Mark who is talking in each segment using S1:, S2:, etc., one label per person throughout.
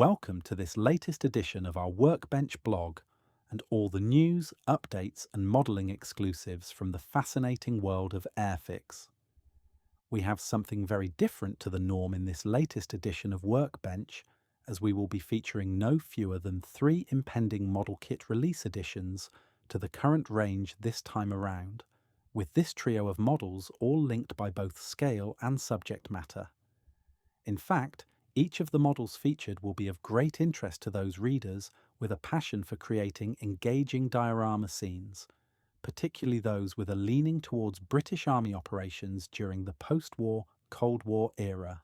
S1: welcome to this latest edition of our Workbench blog and all the news, updates and modelling exclusives from the fascinating world of Airfix. We have something very different to the norm in this latest edition of Workbench, as we will be featuring no fewer than 3 impending model kit release additions to the current range this time around, with this trio of models all linked by both scale and subject matter. In fact, each of the models featured will be of great interest to those readers with a passion for creating engaging diorama scenes, particularly those with a leaning towards British Army operations during the post-war Cold War era.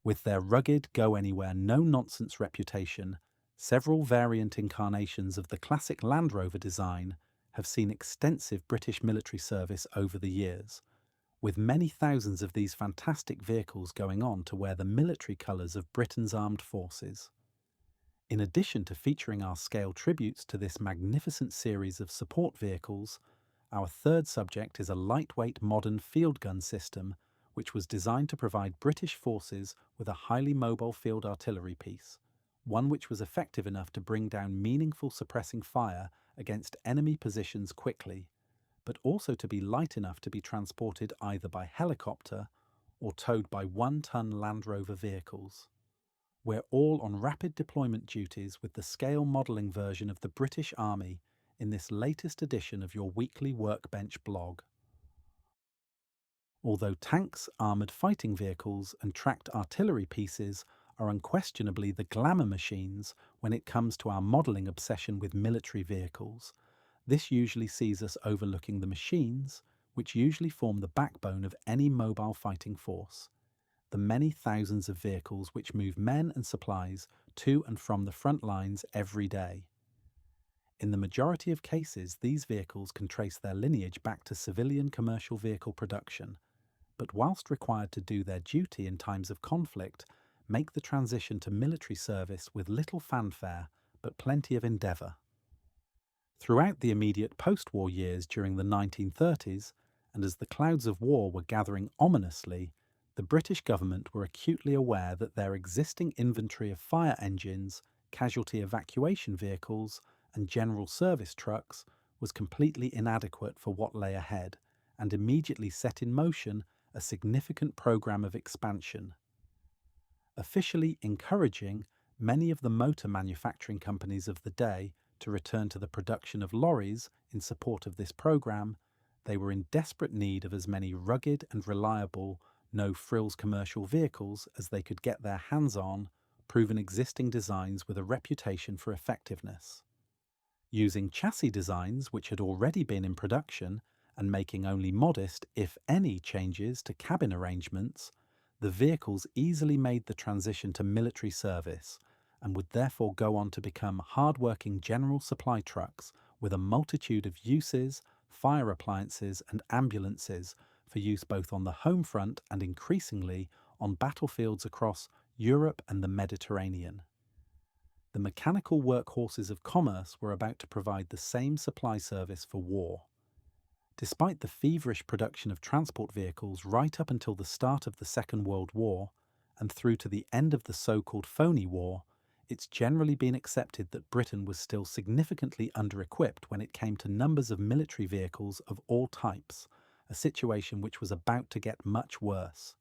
S1: With their rugged, go-anywhere, no-nonsense reputation, several variant incarnations of the classic Land Rover design have seen extensive British military service over the years, with many thousands of these fantastic vehicles going on to wear the military colours of Britain's armed forces. In addition to featuring our scale tributes to this magnificent series of support vehicles, our third subject is a lightweight modern field gun system which was designed to provide British forces with a highly mobile field artillery piece, one which was effective enough to bring down meaningful suppressing fire against enemy positions quickly, but also to be light enough to be transported either by helicopter or towed by 1-ton Land Rover vehicles. We're all on rapid deployment duties with the scale modelling version of the British Army in this latest edition of your weekly Workbench blog. Although tanks, armoured fighting vehicles and tracked artillery pieces are unquestionably the glamour machines when it comes to our modelling obsession with military vehicles, this usually sees us overlooking the machines, which usually form the backbone of any mobile fighting force. The many thousands of vehicles which move men and supplies to and from the front lines every day. In the majority of cases, these vehicles can trace their lineage back to civilian commercial vehicle production, but whilst required to do their duty in times of conflict, make the transition to military service with little fanfare but plenty of endeavour. Throughout the immediate post-war years during the 1930s, and as the clouds of war were gathering ominously, the British government were acutely aware that their existing inventory of fire engines, casualty evacuation vehicles, and general service trucks was completely inadequate for what lay ahead, and immediately set in motion a significant programme of expansion. Officially encouraging many of the motor manufacturing companies of the day to return to the production of lorries in support of this programme, they were in desperate need of as many rugged and reliable, no-frills commercial vehicles as they could get their hands on, proven existing designs with a reputation for effectiveness. Using chassis designs which had already been in production and making only modest, if any, changes to cabin arrangements, the vehicles easily made the transition to military service, and would therefore go on to become hard-working general supply trucks with a multitude of uses, fire appliances and ambulances for use both on the home front and increasingly on battlefields across Europe and the Mediterranean. The mechanical workhorses of commerce were about to provide the same supply service for war. Despite the feverish production of transport vehicles right up until the start of the Second World War and through to the end of the so-called phony war, it's generally been accepted that Britain was still significantly under-equipped when it came to numbers of military vehicles of all types, a situation which was about to get much worse.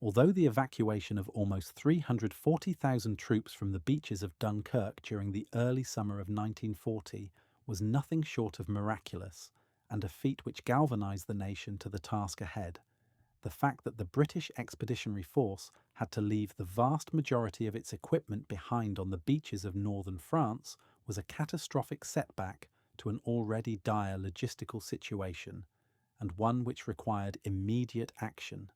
S1: Although the evacuation of almost 340,000 troops from the beaches of Dunkirk during the early summer of 1940 was nothing short of miraculous, and a feat which galvanised the nation to the task ahead, the fact that the British Expeditionary Force had to leave the vast majority of its equipment behind on the beaches of northern France was a catastrophic setback to an already dire logistical situation, and one which required immediate action.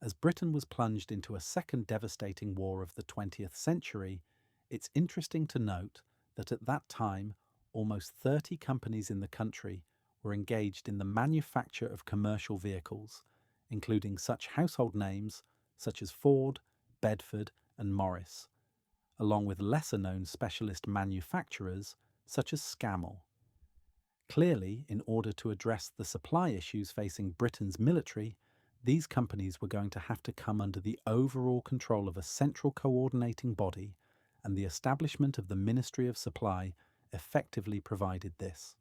S1: As Britain was plunged into a second devastating war of the 20th century, it's interesting to note that at that time almost 30 companies in the country were engaged in the manufacture of commercial vehicles, including such household names such as Ford, Bedford and Morris, along with lesser-known specialist manufacturers such as Scammell. Clearly, in order to address the supply issues facing Britain's military, these companies were going to have to come under the overall control of a central coordinating body, and the establishment of the Ministry of Supply effectively provided this.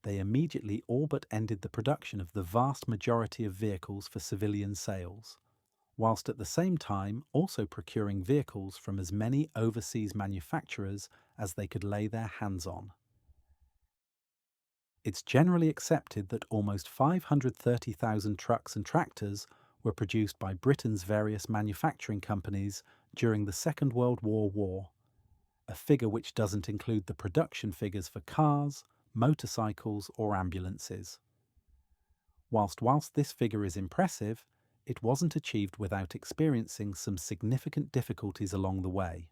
S1: They immediately all but ended the production of the vast majority of vehicles for civilian sales, whilst at the same time also procuring vehicles from as many overseas manufacturers as they could lay their hands on. It's generally accepted that almost 530,000 trucks and tractors were produced by Britain's various manufacturing companies during the Second World War, a figure which doesn't include the production figures for cars, motorcycles or ambulances. Whilst this figure is impressive, it wasn't achieved without experiencing some significant difficulties along the way.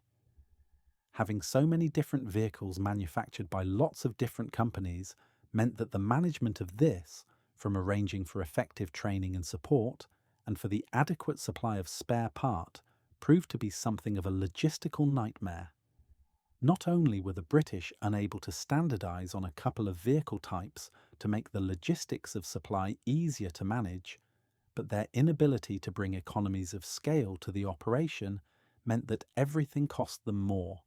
S1: Having so many different vehicles manufactured by lots of different companies meant that the management of this, from arranging for effective training and support, and for the adequate supply of spare part, proved to be something of a logistical nightmare. Not only were the British unable to standardise on a couple of vehicle types to make the logistics of supply easier to manage, but their inability to bring economies of scale to the operation meant that everything cost them more,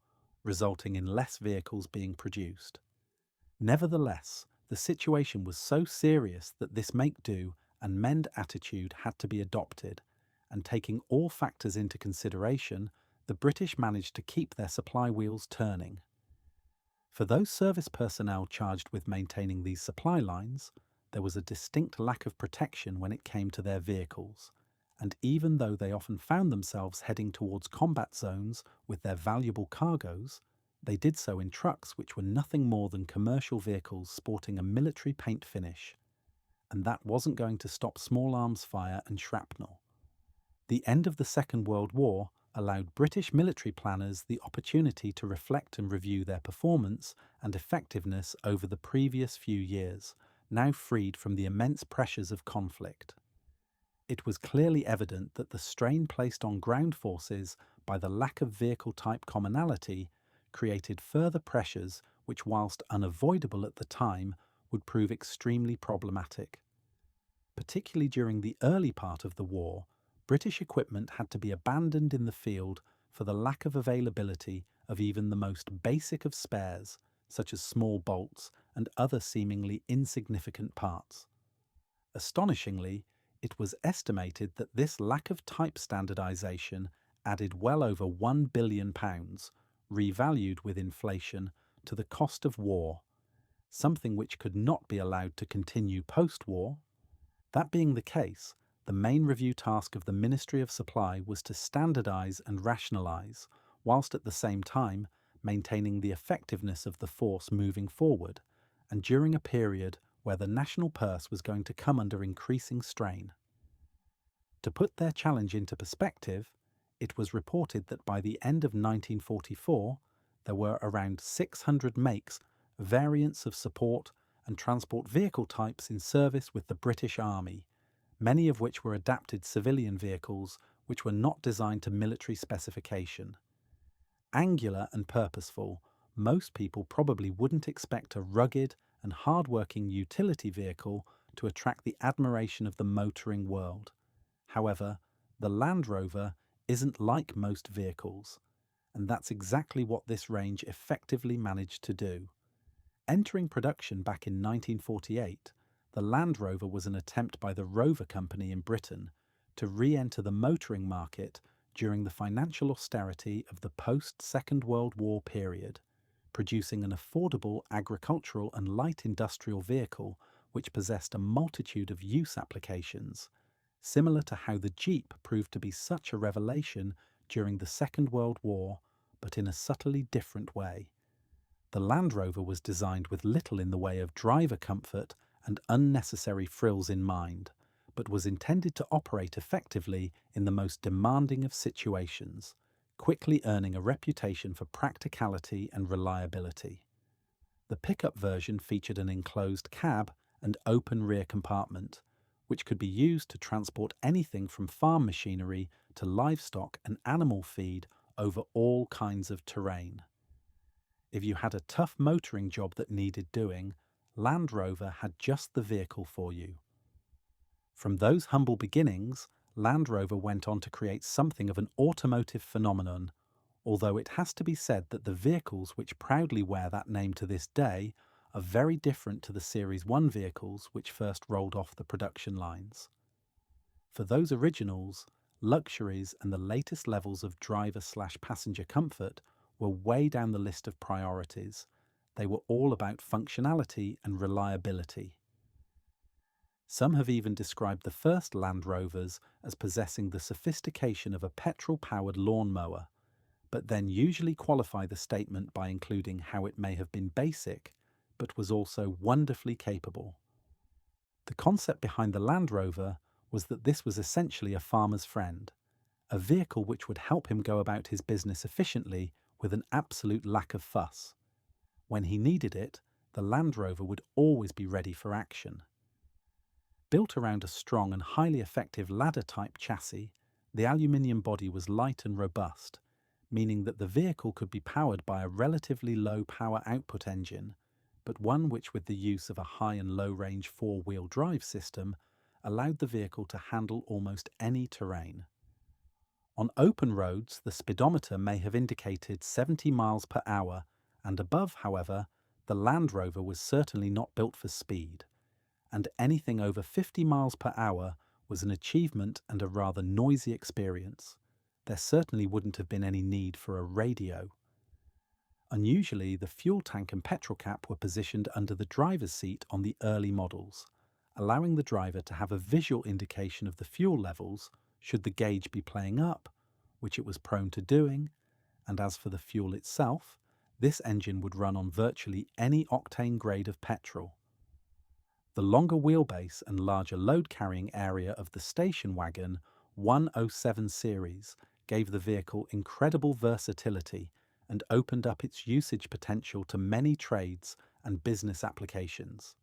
S1: resulting in less vehicles being produced. Nevertheless, the situation was so serious that this make-do and mend attitude had to be adopted, and taking all factors into consideration, the British managed to keep their supply wheels turning. For those service personnel charged with maintaining these supply lines, there was a distinct lack of protection when it came to their vehicles, and even though they often found themselves heading towards combat zones with their valuable cargoes, they did so in trucks which were nothing more than commercial vehicles sporting a military paint finish, and that wasn't going to stop small arms fire and shrapnel. The end of the Second World War allowed British military planners the opportunity to reflect and review their performance and effectiveness over the previous few years, now freed from the immense pressures of conflict. It was clearly evident that the strain placed on ground forces by the lack of vehicle type commonality created further pressures which, whilst unavoidable at the time, would prove extremely problematic. Particularly during the early part of the war, British equipment had to be abandoned in the field for the lack of availability of even the most basic of spares, such as small bolts and other seemingly insignificant parts. Astonishingly, it was estimated that this lack of type standardisation added well over £1 billion, revalued with inflation, to the cost of war, something which could not be allowed to continue post-war. That being the case, the main review task of the Ministry of Supply was to standardise and rationalise, whilst at the same time maintaining the effectiveness of the force moving forward, and during a period where the national purse was going to come under increasing strain. To put their challenge into perspective, it was reported that by the end of 1944, there were around 600 makes, variants of support and transport vehicle types in service with the British Army, many of which were adapted civilian vehicles which were not designed to military specification. Angular and purposeful, most people probably wouldn't expect a rugged and hard-working utility vehicle to attract the admiration of the motoring world. However, the Land Rover isn't like most vehicles, and that's exactly what this range effectively managed to do. Entering production back in 1948, the Land Rover was an attempt by the Rover Company in Britain to re-enter the motoring market during the financial austerity of the post-Second World War period, producing an affordable agricultural and light industrial vehicle which possessed a multitude of use applications, similar to how the Jeep proved to be such a revelation during the Second World War, but in a subtly different way. The Land Rover was designed with little in the way of driver comfort and unnecessary frills in mind, but was intended to operate effectively in the most demanding of situations, quickly earning a reputation for practicality and reliability. The pickup version featured an enclosed cab and open rear compartment, which could be used to transport anything from farm machinery to livestock and animal feed over all kinds of terrain. If you had a tough motoring job that needed doing, Land Rover had just the vehicle for you. From those humble beginnings, Land Rover went on to create something of an automotive phenomenon, although it has to be said that the vehicles which proudly wear that name to this day are very different to the Series 1 vehicles which first rolled off the production lines. For those originals, luxuries and the latest levels of driver/passenger comfort were way down the list of priorities. They were all about functionality and reliability. Some have even described the first Land Rovers as possessing the sophistication of a petrol-powered lawnmower, but then usually qualify the statement by including how it may have been basic, but was also wonderfully capable. The concept behind the Land Rover was that this was essentially a farmer's friend, a vehicle which would help him go about his business efficiently with an absolute lack of fuss. When he needed it, the Land Rover would always be ready for action. Built around a strong and highly effective ladder-type chassis, the aluminium body was light and robust, meaning that the vehicle could be powered by a relatively low power output engine, but one which, with the use of a high and low range four-wheel drive system, allowed the vehicle to handle almost any terrain. On open roads, the speedometer may have indicated 70 miles per hour, and above, however, the Land Rover was certainly not built for speed, and anything over 50 miles per hour was an achievement and a rather noisy experience. There certainly wouldn't have been any need for a radio. Unusually, the fuel tank and petrol cap were positioned under the driver's seat on the early models, allowing the driver to have a visual indication of the fuel levels should the gauge be playing up, which it was prone to doing, and as for the fuel itself, this engine would run on virtually any octane grade of petrol. The longer wheelbase and larger load-carrying area of the station wagon 107 series gave the vehicle incredible versatility and opened up its usage potential to many trades and business applications.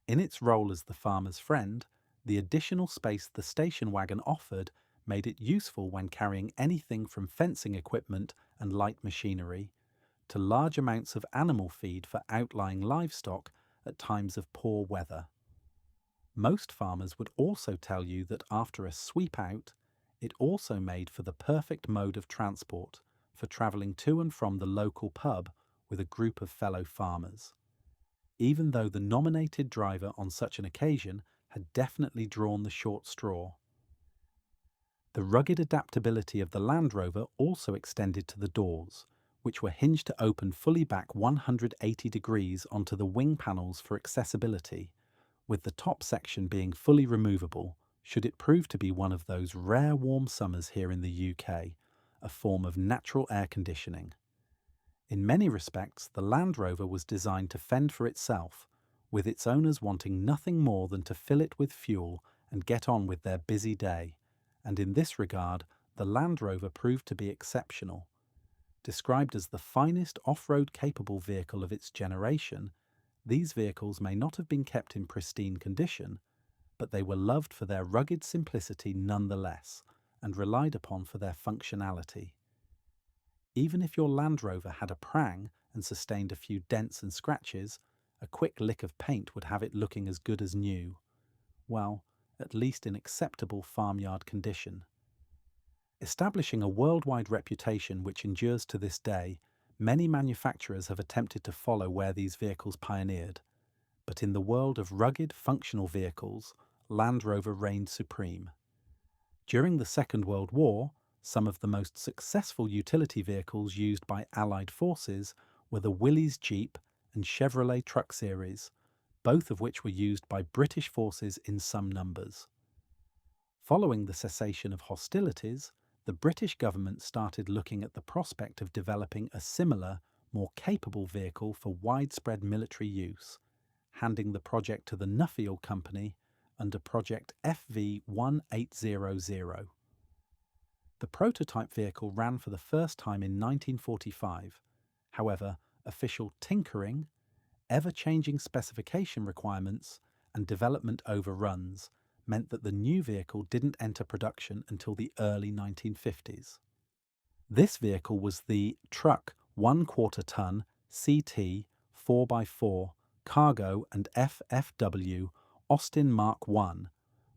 S1: In its role as the farmer's friend, the additional space the station wagon offered made it useful when carrying anything from fencing equipment and light machinery to large amounts of animal feed for outlying livestock at times of poor weather. Most farmers would also tell you that after a sweep out, it also made for the perfect mode of transport for travelling to and from the local pub with a group of fellow farmers, even though the nominated driver on such an occasion had definitely drawn the short straw. The rugged adaptability of the Land Rover also extended to the doors, which were hinged to open fully back 180 degrees onto the wing panels for accessibility, with the top section being fully removable should it prove to be one of those rare warm summers here in the UK, a form of natural air conditioning. In many respects, the Land Rover was designed to fend for itself, with its owners wanting nothing more than to fill it with fuel and get on with their busy day, and in this regard, the Land Rover proved to be exceptional. Described as the finest off-road capable vehicle of its generation, these vehicles may not have been kept in pristine condition, but they were loved for their rugged simplicity nonetheless, and relied upon for their functionality. Even if your Land Rover had a prang and sustained a few dents and scratches, a quick lick of paint would have it looking as good as new. Well, at least in acceptable farmyard condition. Establishing a worldwide reputation which endures to this day, many manufacturers have attempted to follow where these vehicles pioneered, but in the world of rugged, functional vehicles, Land Rover reigned supreme. During the Second World War, some of the most successful utility vehicles used by Allied forces were the Willys Jeep and Chevrolet Truck series, both of which were used by British forces in some numbers. Following the cessation of hostilities, the British government started looking at the prospect of developing a similar, more capable vehicle for widespread military use, handing the project to the Nuffield Company under Project FV1800. The prototype vehicle ran for the first time in 1945. However, official tinkering, ever-changing specification requirements, and development overruns meant that the new vehicle didn't enter production until the early 1950s. This vehicle was the Truck 1/4 ton CT 4x4 Cargo and FFW Austin Mark I,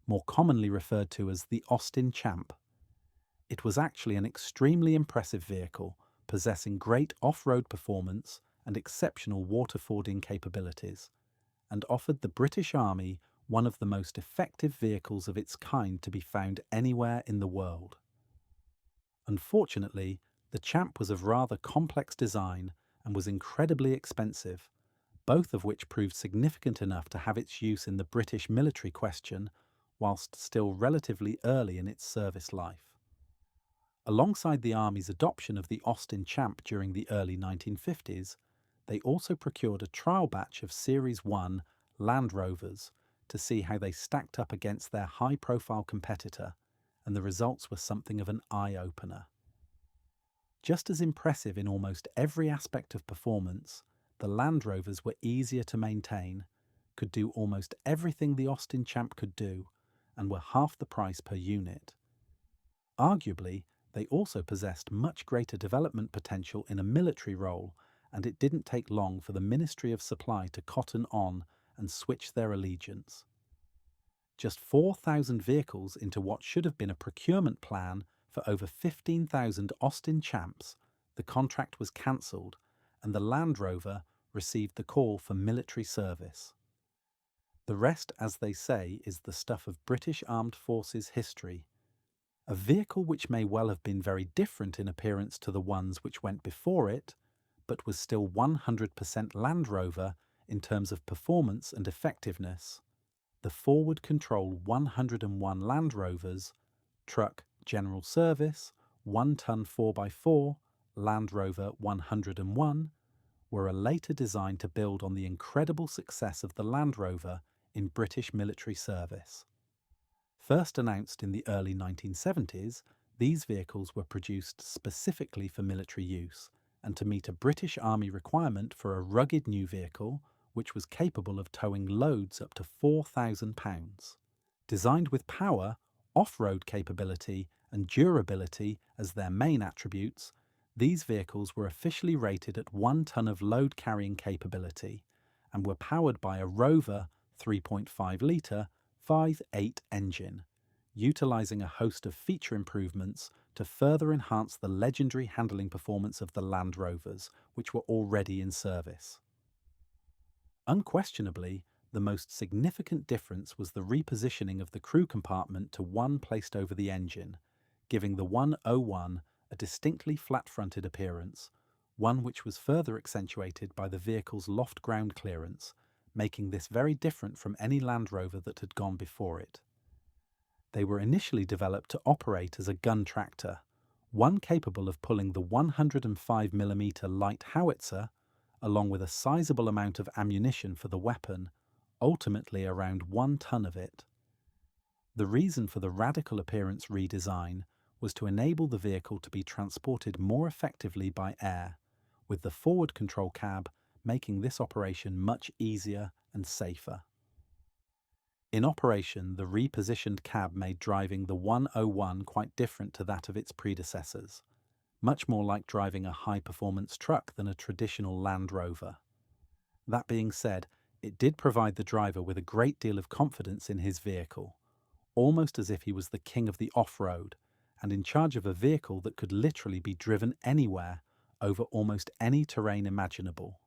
S1: more commonly referred to as the Austin Champ. It was actually an extremely impressive vehicle, possessing great off-road performance and exceptional water-fording capabilities, and offered the British Army one of the most effective vehicles of its kind to be found anywhere in the world. Unfortunately, the Champ was of rather complex design and was incredibly expensive, both of which proved significant enough to have its use in the British military question whilst still relatively early in its service life. Alongside the Army's adoption of the Austin Champ during the early 1950s, they also procured a trial batch of Series 1 Land Rovers to see how they stacked up against their high-profile competitor, and the results were something of an eye-opener. Just as impressive in almost every aspect of performance, the Land Rovers were easier to maintain, could do almost everything the Austin Champ could do, and were half the price per unit. Arguably, they also possessed much greater development potential in a military role, and it didn't take long for the Ministry of Supply to cotton on and switch their allegiance. Just 4,000 vehicles into what should have been a procurement plan for over 15,000 Austin Champs, the contract was cancelled and the Land Rover received the call for military service. The rest, as they say, is the stuff of British Armed Forces history. A vehicle which may well have been very different in appearance to the ones which went before it, but was still 100% Land Rover in terms of performance and effectiveness. The forward control 101 Land Rovers, truck general service, 1-ton 4x4 Land Rover 101, were a later design to build on the incredible success of the Land Rover in British military service. First announced in the early 1970s, these vehicles were produced specifically for military use and to meet a British Army requirement for a rugged new vehicle which was capable of towing loads up to 4,000 pounds. Designed with power, off-road capability and durability as their main attributes, these vehicles were officially rated at 1 ton of load carrying capability and were powered by a Rover 3.5-litre 5.8 engine, utilising a host of feature improvements to further enhance the legendary handling performance of the Land Rovers, which were already in service. Unquestionably, the most significant difference was the repositioning of the crew compartment to one placed over the engine, giving the 101 a distinctly flat-fronted appearance, one which was further accentuated by the vehicle's loft ground clearance, making this very different from any Land Rover that had gone before it. They were initially developed to operate as a gun tractor, one capable of pulling the 105mm light howitzer, along with a sizable amount of ammunition for the weapon, ultimately around 1 ton of it. The reason for the radical appearance redesign was to enable the vehicle to be transported more effectively by air, with the forward control cab making this operation much easier and safer. In operation, the repositioned cab made driving the 101 quite different to that of its predecessors, much more like driving a high-performance truck than a traditional Land Rover. That being said, it did provide the driver with a great deal of confidence in his vehicle, almost as if he was the king of the off-road and in charge of a vehicle that could literally be driven anywhere over almost any terrain imaginable.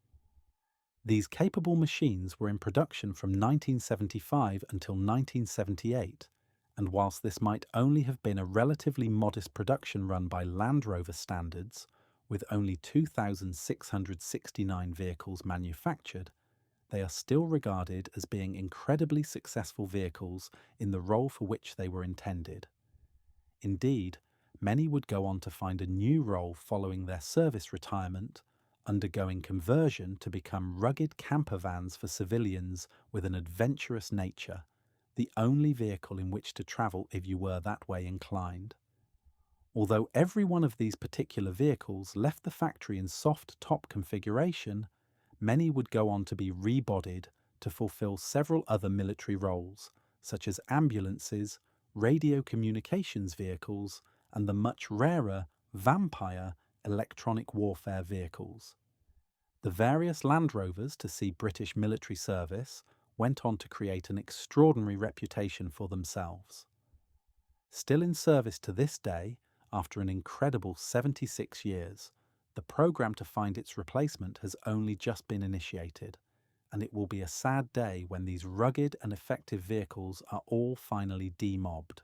S1: These capable machines were in production from 1975 until 1978, and whilst this might only have been a relatively modest production run by Land Rover standards, with only 2,669 vehicles manufactured, they are still regarded as being incredibly successful vehicles in the role for which they were intended. Indeed, many would go on to find a new role following their service retirement, undergoing conversion to become rugged camper vans for civilians with an adventurous nature, the only vehicle in which to travel if you were that way inclined. Although every one of these particular vehicles left the factory in soft top configuration, many would go on to be rebodied to fulfill several other military roles, such as ambulances, radio communications vehicles, and the much rarer Vampire electronic warfare vehicles. The various Land Rovers to see British military service went on to create an extraordinary reputation for themselves. Still in service to this day, after an incredible 76 years, the program to find its replacement has only just been initiated, and it will be a sad day when these rugged and effective vehicles are all finally demobbed.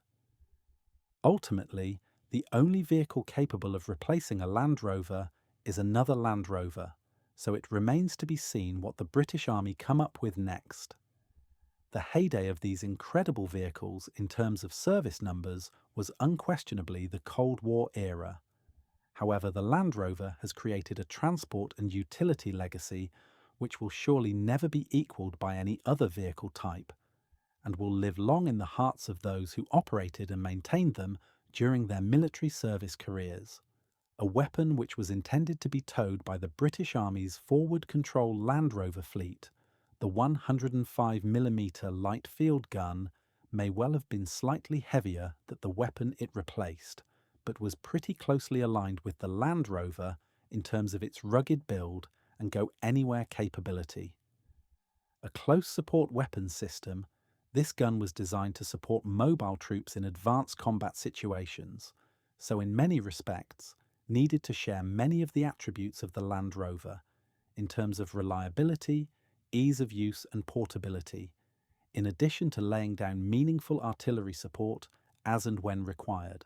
S1: Ultimately, the only vehicle capable of replacing a Land Rover is another Land Rover, so it remains to be seen what the British Army come up with next. The heyday of these incredible vehicles in terms of service numbers was unquestionably the Cold War era. However, the Land Rover has created a transport and utility legacy which will surely never be equalled by any other vehicle type, and will live long in the hearts of those who operated and maintained them during their military service careers. A weapon which was intended to be towed by the British Army's forward control Land Rover fleet, the 105mm light field gun, may well have been slightly heavier than the weapon it replaced, but was pretty closely aligned with the Land Rover in terms of its rugged build and go-anywhere capability. A close support weapons system, this gun was designed to support mobile troops in advanced combat situations, so in many respects needed to share many of the attributes of the Land Rover in terms of reliability, ease of use and portability, in addition to laying down meaningful artillery support as and when required.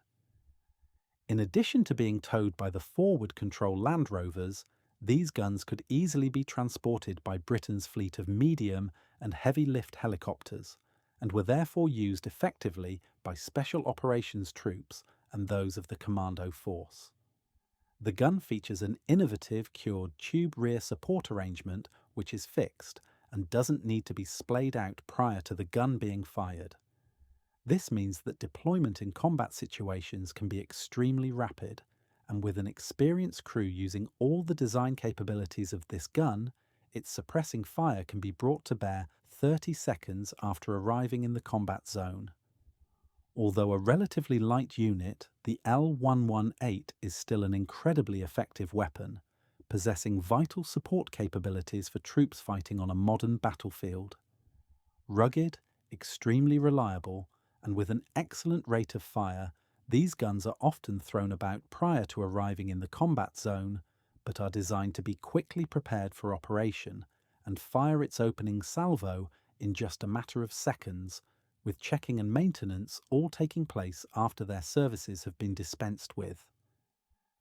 S1: In addition to being towed by the forward control Land Rovers, these guns could easily be transported by Britain's fleet of medium and heavy lift helicopters, and were therefore used effectively by Special Operations troops and those of the Commando Force. The gun features an innovative cured tube rear support arrangement which is fixed and doesn't need to be splayed out prior to the gun being fired. This means that deployment in combat situations can be extremely rapid, and with an experienced crew using all the design capabilities of this gun, its suppressing fire can be brought to bear 30 seconds after arriving in the combat zone. Although a relatively light unit, the L118 is still an incredibly effective weapon, possessing vital support capabilities for troops fighting on a modern battlefield. Rugged, extremely reliable, and with an excellent rate of fire, these guns are often thrown about prior to arriving in the combat zone, but are designed to be quickly prepared for operation and fire its opening salvo in just a matter of seconds, with checking and maintenance all taking place after their services have been dispensed with.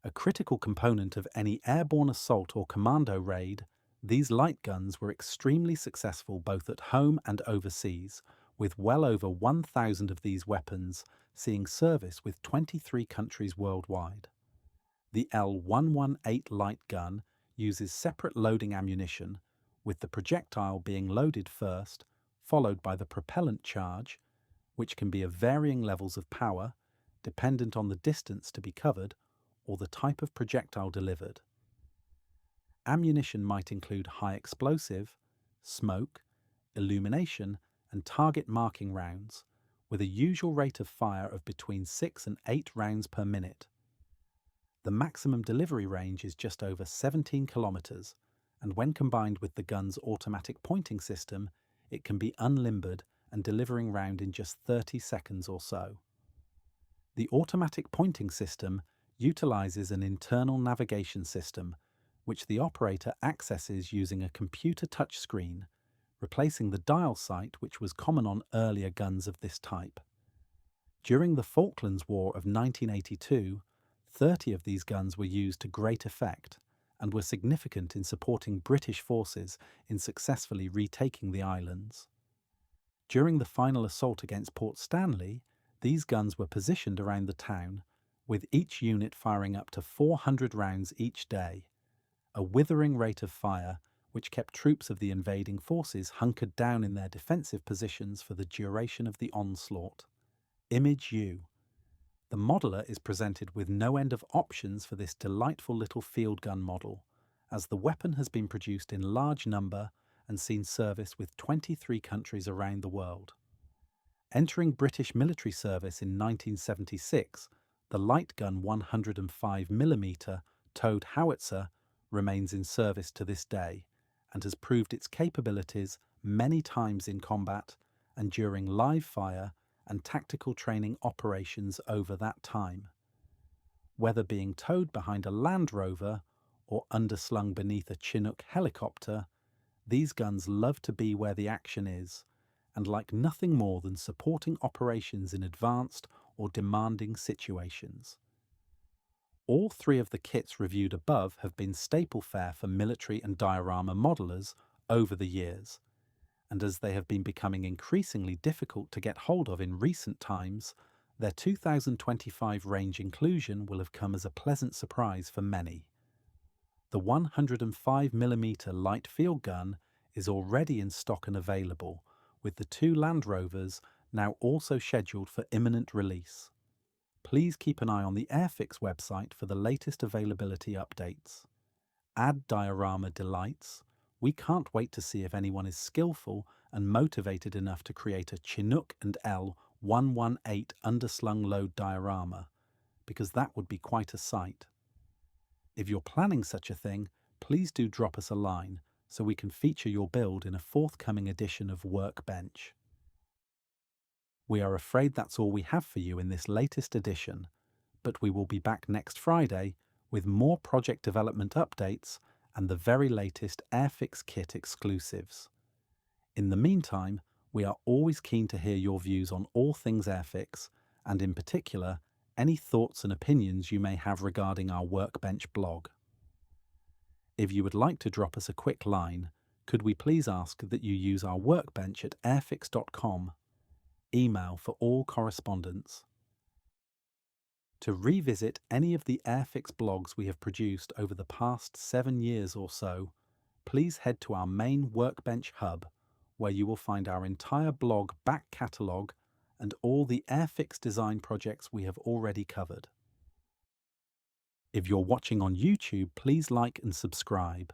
S1: A critical component of any airborne assault or commando raid, these light guns were extremely successful both at home and overseas, with well over 1,000 of these weapons seeing service with 23 countries worldwide. The L118 light gun uses separate loading ammunition, with the projectile being loaded first, followed by the propellant charge, which can be of varying levels of power, dependent on the distance to be covered or the type of projectile delivered. Ammunition might include high explosive, smoke, illumination, and target marking rounds, with a usual rate of fire of between 6 and 8 rounds per minute. The maximum delivery range is just over 17 kilometers, and when combined with the gun's automatic pointing system, it can be unlimbered and delivering round in just 30 seconds or so. The automatic pointing system utilizes an internal navigation system, which the operator accesses using a computer touchscreen, replacing the dial sight which was common on earlier guns of this type. During the Falklands War of 1982, 30 of these guns were used to great effect and were significant in supporting British forces in successfully retaking the islands. During the final assault against Port Stanley, these guns were positioned around the town, with each unit firing up to 400 rounds each day, a withering rate of fire which kept troops of the invading forces hunkered down in their defensive positions for the duration of the onslaught. Image U. The modeler is presented with no end of options for this delightful little field gun model, as the weapon has been produced in large number and seen service with 23 countries around the world. Entering British military service in 1976, the light gun 105mm towed howitzer remains in service to this day and has proved its capabilities many times in combat and during live fire and tactical training operations over that time. Whether being towed behind a Land Rover or underslung beneath a Chinook helicopter, these guns love to be where the action is and like nothing more than supporting operations in advanced or demanding situations. All three of the kits reviewed above have been staple fare for military and diorama modelers over the years, and as they have been becoming increasingly difficult to get hold of in recent times, their 2025 range inclusion will have come as a pleasant surprise for many. The 105mm light field gun is already in stock and available, with the two Land Rovers now also scheduled for imminent release. Please keep an eye on the Airfix website for the latest availability updates. Add diorama delights. We can't wait to see if anyone is skillful and motivated enough to create a Chinook and L 118 underslung load diorama, because that would be quite a sight. If you're planning such a thing, please do drop us a line so we can feature your build in a forthcoming edition of Workbench. We are afraid that's all we have for you in this latest edition, but we will be back next Friday with more project development updates and the very latest Airfix kit exclusives. In the meantime, we are always keen to hear your views on all things Airfix, and in particular, any thoughts and opinions you may have regarding our Workbench blog. If you would like to drop us a quick line, could we please ask that you use our Workbench at airfix.com, email for all correspondence. To revisit any of the Airfix blogs we have produced over the past 7 years or so, please head to our main Workbench hub, where you will find our entire blog back catalogue and all the Airfix design projects we have already covered. If you're watching on YouTube, please like and subscribe.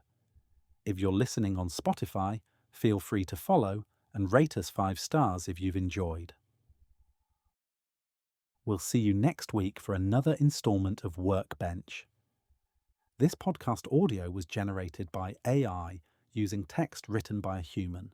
S1: If you're listening on Spotify, feel free to follow and rate us 5 stars if you've enjoyed. We'll see you next week for another installment of Workbench. This podcast audio was generated by AI using text written by a human.